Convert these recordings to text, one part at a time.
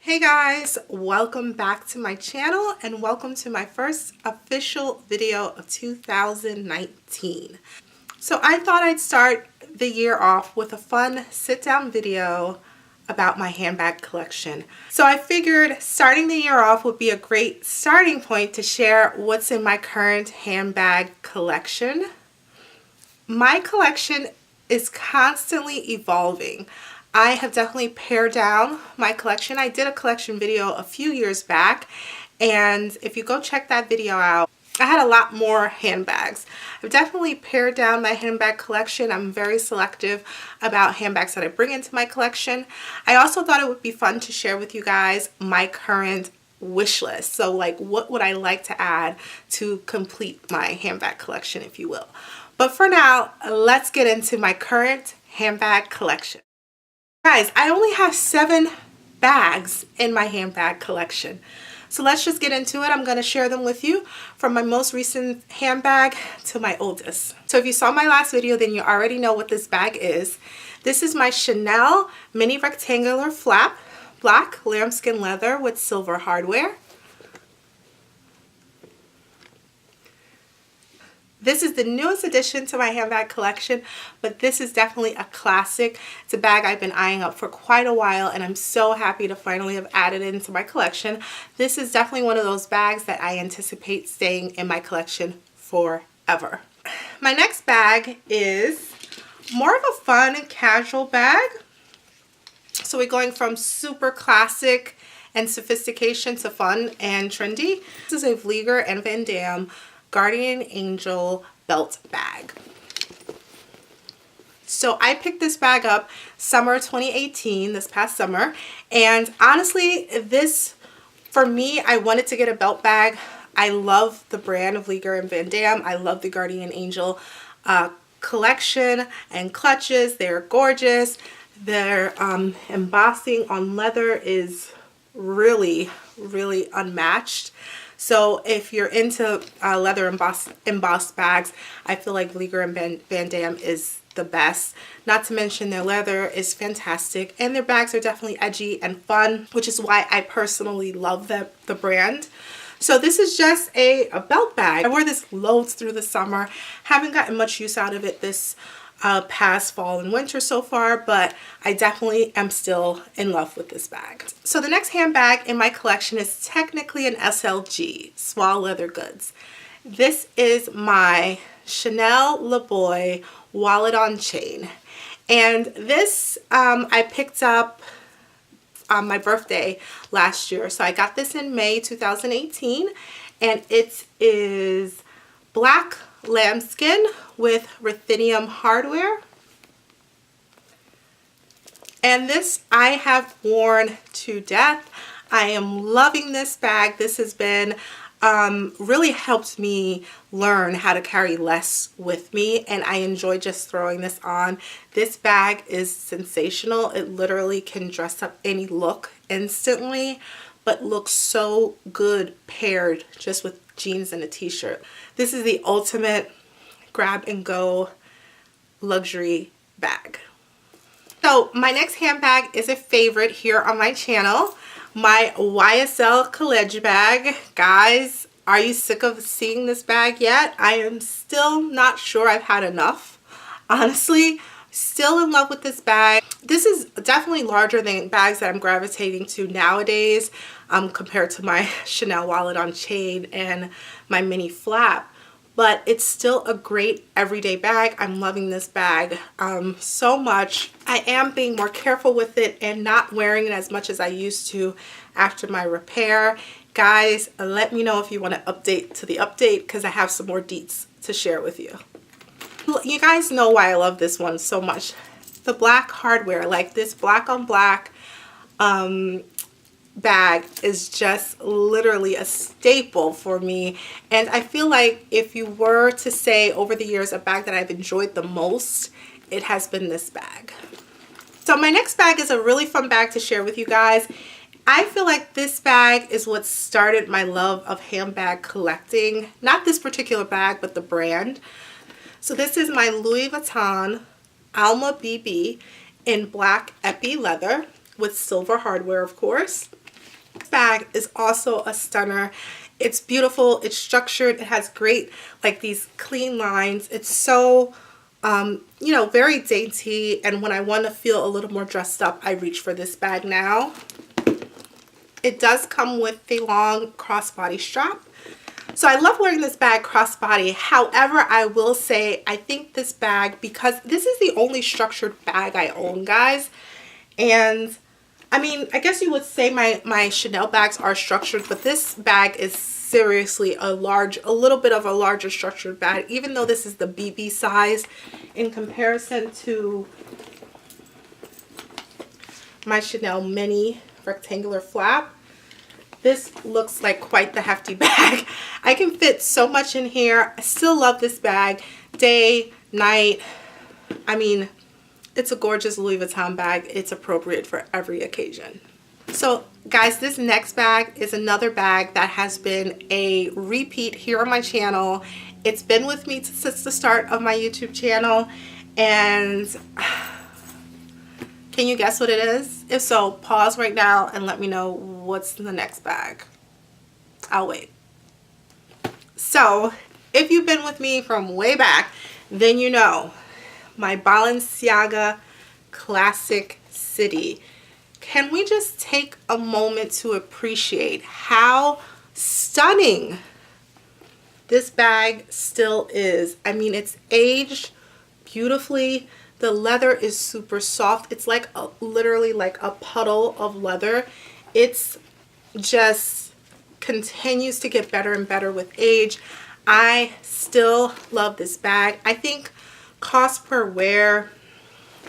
Hey guys, welcome back to my channel and welcome to my first official video of 2019. So I thought I'd start the year off with a fun sit-down video about my handbag collection. So I figured starting the year off would be a great starting point to share what's in my current handbag collection. My collection is constantly evolving. I have definitely pared down my collection. I did a collection video a few years back, and if you go check that video out, I had a lot more handbags. I've definitely pared down my handbag collection. I'm very selective about handbags that I bring into my collection. I also thought it would be fun to share with you guys my current wish list. So like, what would I like to add to complete my handbag collection, if you will. But for now, let's get into my current handbag collection. Guys, I only have 7 bags in my handbag collection. So let's just get into it. I'm going to share them with you from my most recent handbag to my oldest. So if you saw my last video, then you already know what this bag is. This is my Chanel mini rectangular flap, black lambskin leather with silver hardware. This is the newest addition to my handbag collection, but this is definitely a classic. It's a bag I've been eyeing up for quite a while, and I'm so happy to finally have added it into my collection. This is definitely one of those bags that I anticipate staying in my collection forever. My next bag is more of a fun and casual bag. So we're going from super classic and sophistication to fun and trendy. This is a Vlieger and Van Damme Guardian Angel belt bag. So I picked this bag up summer 2018, this past summer, and honestly, this, for me, I wanted to get a belt bag. I love the brand of Vlieger and Van Damme. I love the Guardian Angel collection and clutches. They're gorgeous. Their embossing on leather is really, really unmatched. So if you're into leather embossed bags, I feel like Vlieger and Van Damme is the best. Not to mention their leather is fantastic, and their bags are definitely edgy and fun, which is why I personally love the brand. So this is just a belt bag. I wore this loads through the summer. Haven't gotten much use out of it this past fall and winter so far, but I definitely am still in love with this bag. So the next handbag in my collection is technically an SLG, small leather goods. This is my Chanel Le Boy wallet on chain, and this I picked up on my birthday last year. So I got this in May 2018, and it is black lambskin with ruthenium hardware, and this I have worn to death. I am loving this bag. This has been really helped me learn how to carry less with me, and I enjoy just throwing this on. This bag is sensational. It literally can dress up any look instantly, but looks so good paired just with jeans and a t-shirt. This is the ultimate grab and go luxury bag. So my next handbag is a favorite here on my channel, my YSL college bag. Guys, are you sick of seeing this bag yet? I am still not sure I've had enough. Honestly, still in love with this bag. This is definitely larger than bags that I'm gravitating to nowadays, compared to my Chanel wallet on chain and my mini flap. But it's still a great everyday bag. I'm loving this bag so much. I am being more careful with it and not wearing it as much as I used to after my repair. Guys, let me know if you want to update to the update, because I have some more deets to share with you. You guys know why I love this one so much. The black hardware, like this black on black bag is just literally a staple for me, and I feel like if you were to say over the years a bag that I've enjoyed the most, it has been this bag. So my next bag is a really fun bag to share with you guys. I feel like this bag is what started my love of handbag collecting. Not this particular bag, but the brand. So this is my Louis Vuitton Alma BB in black epi leather with silver hardware, of course. bag is also a stunner. It's beautiful, it's structured, it has great, like, these clean lines. It's so, you know, very dainty, and when I want to feel a little more dressed up, I reach for this bag now. It does come with the long crossbody strap. So I love wearing this bag crossbody. However, I will say, I think this bag, because this is the only structured bag I own, guys, and I mean, I guess you would say my Chanel bags are structured, but this bag is seriously a little bit of a larger structured bag, even though this is the BB size in comparison to my Chanel mini rectangular flap. This looks like quite the hefty bag. I can fit so much in here. I still love this bag day, night. I mean, it's a gorgeous Louis Vuitton bag. It's appropriate for every occasion. So guys, this next bag is another bag that has been a repeat here on my channel. It's been with me since the start of my YouTube channel, and can you guess what it is? If so, pause right now and let me know what's in the next bag. I'll wait. So if you've been with me from way back, then you know my Balenciaga Classic City. Can we just take a moment to appreciate how stunning this bag still is? I mean, it's aged beautifully. The leather is super soft. It's like literally like a puddle of leather. It's just continues to get better and better with age. I still love this bag. I think cost per wear,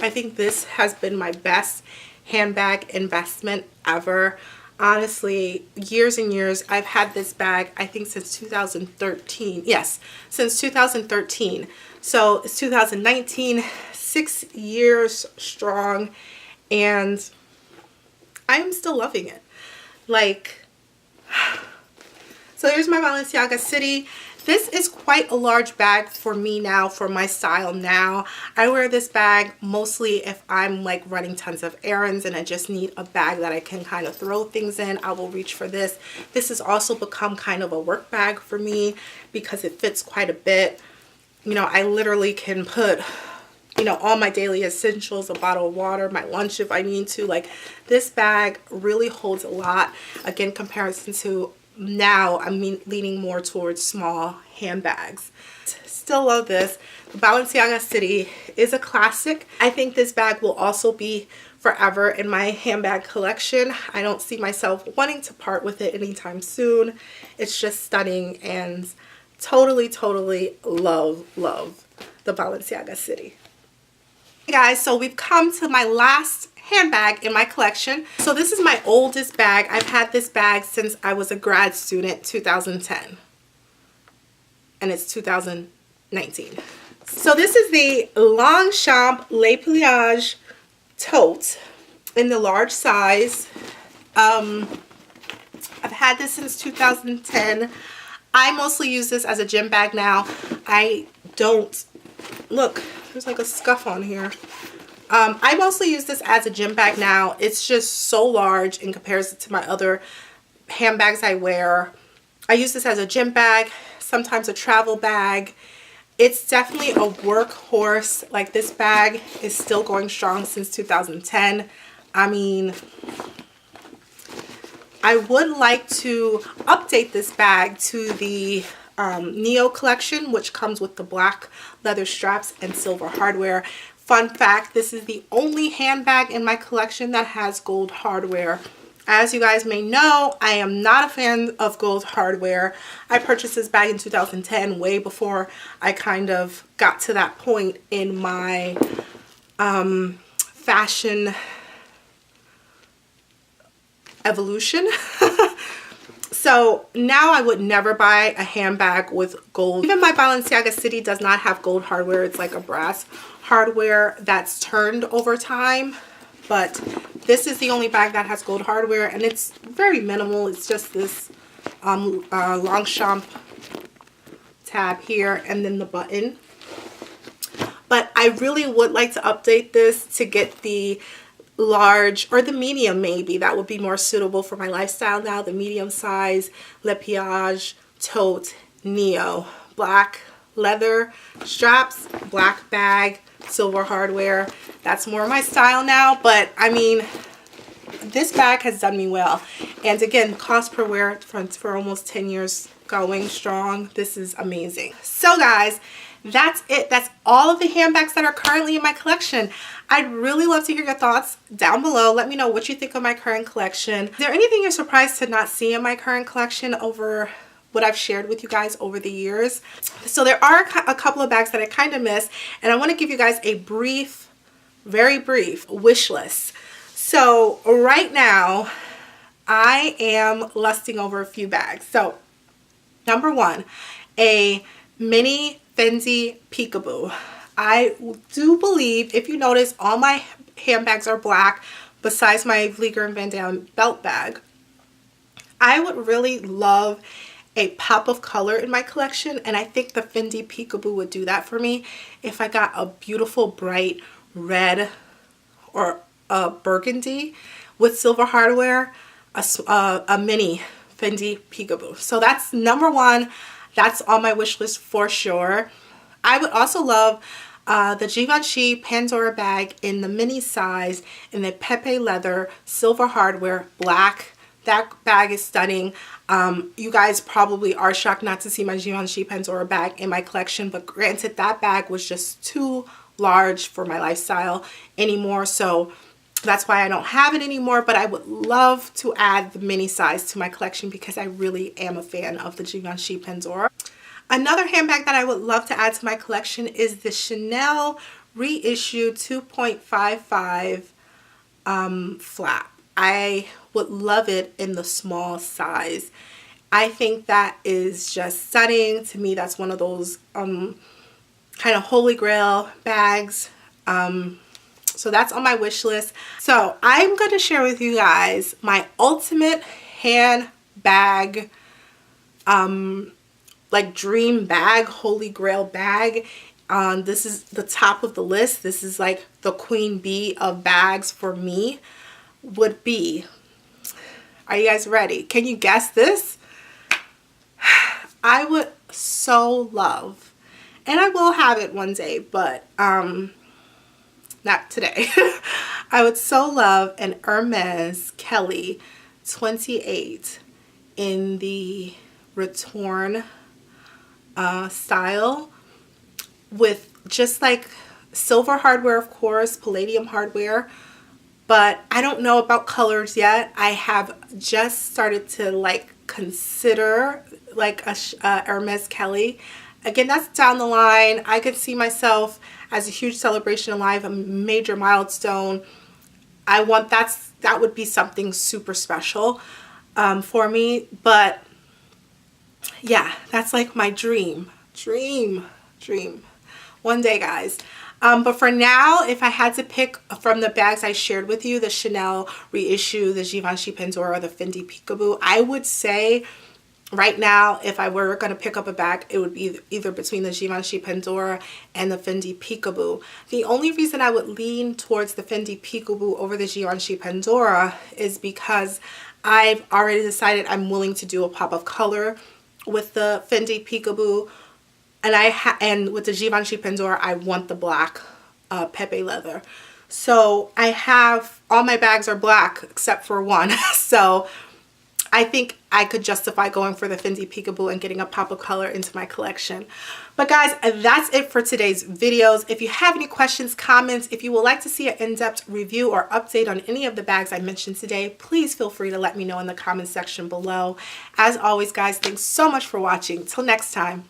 I think this has been my best handbag investment ever. Honestly, years and years. I've had this bag, I think, since 2013. Yes, since 2013. So it's 2019, 6 years strong, and I am still loving it. Like, so here's my Balenciaga City. This is quite a large bag for me now, for my style now. I wear this bag mostly if I'm like running tons of errands and I just need a bag that I can kind of throw things in. I will reach for this. This has also become kind of a work bag for me because it fits quite a bit. You know, I literally can put, you know, all my daily essentials, a bottle of water, my lunch if I need to. Like, this bag really holds a lot. Again, comparison to now, I'm leaning more towards small handbags. Still love this. The Balenciaga City is a classic. I think this bag will also be forever in my handbag collection. I don't see myself wanting to part with it anytime soon. It's just stunning, and totally love the Balenciaga City. Hey guys, so we've come to my last handbag in my collection. So this is my oldest bag. I've had this bag since I was a grad student, 2010. And it's 2019. So this is the Longchamp Le Pliage tote in the large size. I've had this since 2010. I mostly use this as a gym bag now. I don't, look, there's like a scuff on here. I mostly use this as a gym bag now. It's just so large in comparison to my other handbags I wear. I use this as a gym bag, sometimes a travel bag. It's definitely a workhorse. Like, this bag is still going strong since 2010. I mean, I would like to update this bag to the Neo collection, which comes with the black leather straps and silver hardware. Fun fact, this is the only handbag in my collection that has gold hardware. As you guys may know, I am not a fan of gold hardware. I purchased this bag in 2010, way before I kind of got to that point in my fashion evolution. So now I would never buy a handbag with gold. Even my Balenciaga City does not have gold hardware. It's like a brass hardware that's turned over time. But this is the only bag that has gold hardware, and it's very minimal. It's just this Longchamp tab here and then the button. But I really would like to update this to get the large, or the medium maybe. That would be more suitable for my lifestyle now. The medium size, Le Piage, tote, Neo. Black leather straps, black bag, silver hardware. That's more my style now, but I mean, this bag has done me well. And again, cost per wear for almost 10 years going strong. This is amazing. So guys, that's it. That's all of the handbags that are currently in my collection. I'd really love to hear your thoughts down below. Let me know what you think of my current collection. Is there anything you're surprised to not see in my current collection over what I've shared with you guys over the years? So there are a couple of bags that I kind of missed, and I want to give you guys a brief, very brief wish list. So right now, I am lusting over a few bags. So number one, a mini Fendi Peekaboo. I do believe, if you notice, all my handbags are black besides my Vlieger and Van Dam belt bag. I would really love a pop of color in my collection, and I think the Fendi Peekaboo would do that for me if I got a beautiful bright red or a burgundy with silver hardware, a mini Fendi Peekaboo. So that's number one. That's on my wish list for sure. I would also love the Givenchy Pandora bag in the mini size in the Pepe leather, silver hardware, black. That bag is stunning. You guys probably are shocked not to see my Givenchy Pandora bag in my collection, but granted, that bag was just too large for my lifestyle anymore, so that's why I don't have it anymore. But I would love to add the mini size to my collection because I really am a fan of the Givenchy Pandora. Another handbag that I would love to add to my collection is the Chanel reissue 2.55 flap. I would love it in the small size. I think that is just stunning. To me, that's one of those kind of holy grail bags. So that's on my wish list. So I'm going to share with you guys my ultimate handbag, like dream bag, holy grail bag. This is the top of the list. This is like the queen bee of bags for me would be. Are you guys ready? Can you guess this? I would so love, and I will have it one day, but not today. I would so love an Hermes Kelly 28 in the return style with just like silver hardware, of course, palladium hardware, but I don't know about colors yet. I have just started to like consider like a Hermes Kelly. Again, that's down the line. I could see myself as a huge celebration in life, a major milestone. I want that would be something super special for me. But yeah, that's like my dream. One day, guys. But for now, if I had to pick from the bags I shared with you, the Chanel reissue, the Givenchy Pandora, the Fendi Peekaboo, I would say right now, if I were going to pick up a bag, it would be either between the Givenchy Pandora and the Fendi Peekaboo. The only reason I would lean towards the Fendi Peekaboo over the Givenchy Pandora is because I've already decided I'm willing to do a pop of color with the Fendi Peekaboo, and with the Givenchy Pandora, I want the black Pepe leather. So I have, all my bags are black except for one. So I think I could justify going for the Fendi Peekaboo and getting a pop of color into my collection. But guys, that's it for today's videos. If you have any questions, comments, if you would like to see an in-depth review or update on any of the bags I mentioned today, please feel free to let me know in the comment section below. As always, guys, thanks so much for watching. Till next time.